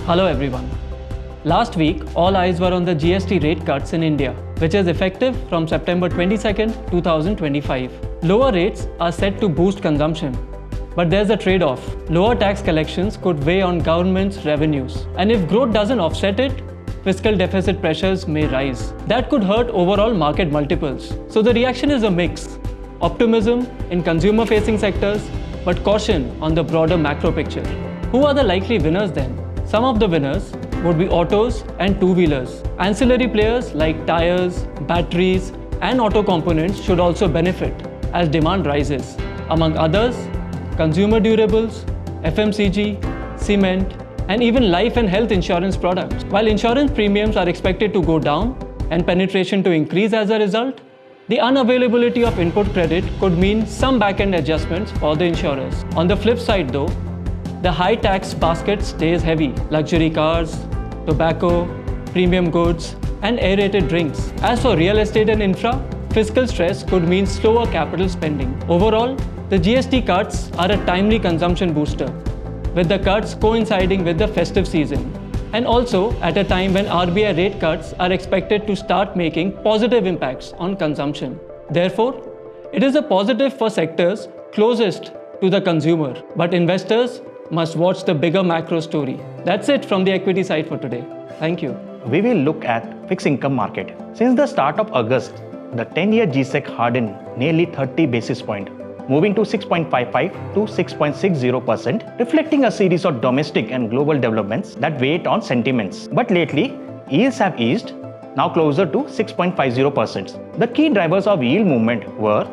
Hello everyone. Last week, all eyes were on the GST rate cuts in India, which is effective from September 22, 2025. Lower rates are set to boost consumption. But there's a trade-off. Lower tax collections could weigh on government's revenues. And if growth doesn't offset it, fiscal deficit pressures may rise. That could hurt overall market multiples. So the reaction is a mix. Optimism in consumer-facing sectors, but caution on the broader macro picture. Who are the likely winners then? Some of the winners would be autos and two-wheelers. Ancillary players like tires, batteries, and auto components should also benefit as demand rises. Among others, consumer durables, FMCG, cement, and even life and health insurance products. While insurance premiums are expected to go down and penetration to increase as a result, the unavailability of input credit could mean some back-end adjustments for the insurers. On the flip side though, the high tax basket stays heavy. Luxury cars, tobacco, premium goods, and aerated drinks. As for real estate and infra, fiscal stress could mean slower capital spending. Overall, the GST cuts are a timely consumption booster, with the cuts coinciding with the festive season, and also at a time when RBI rate cuts are expected to start making positive impacts on consumption. Therefore, it is a positive for sectors closest to the consumer, but investors must watch the bigger macro story. That's it from the equity side for today. Thank you. We will look at fixed income market. Since the start of August, the 10-year G-Sec hardened nearly 30 basis points, moving to 6.55 to 6.60%, reflecting a series of domestic and global developments that weighed on sentiments. But lately, yields have eased, now closer to 6.50%. The key drivers of yield movement were: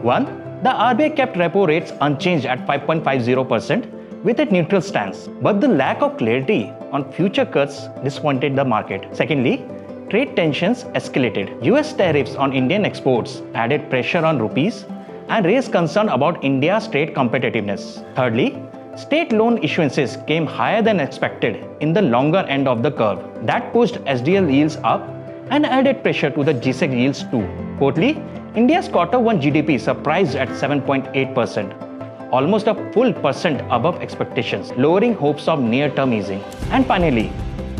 1. The RBI kept repo rates unchanged at 5.50% with a neutral stance, but the lack of clarity on future cuts disappointed the market. Secondly, trade tensions escalated. US tariffs on Indian exports added pressure on rupees and raised concern about India's trade competitiveness. Thirdly, state loan issuances came higher than expected in the longer end of the curve. That pushed SDL yields up and added pressure to the G-Sec yields too. Fourthly, India's Q1 GDP surprised at 7.8%. Almost a full percent above expectations, lowering hopes of near-term easing. And finally,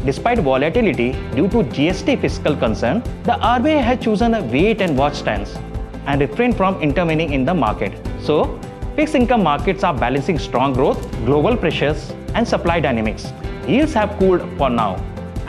despite volatility due to GST fiscal concern, the RBI has chosen a wait-and-watch stance and refrained from intervening in the market. So, fixed income markets are balancing strong growth, global pressures, and supply dynamics. Yields have cooled for now,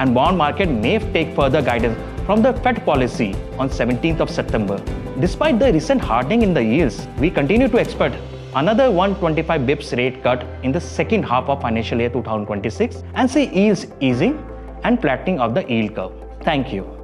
and bond market may take further guidance from the Fed policy on 17th of September. Despite the recent hardening in the yields, we continue to expect another 125 bips rate cut in the second half of financial year 2026 and see yields easing and flattening of the yield curve. Thank you.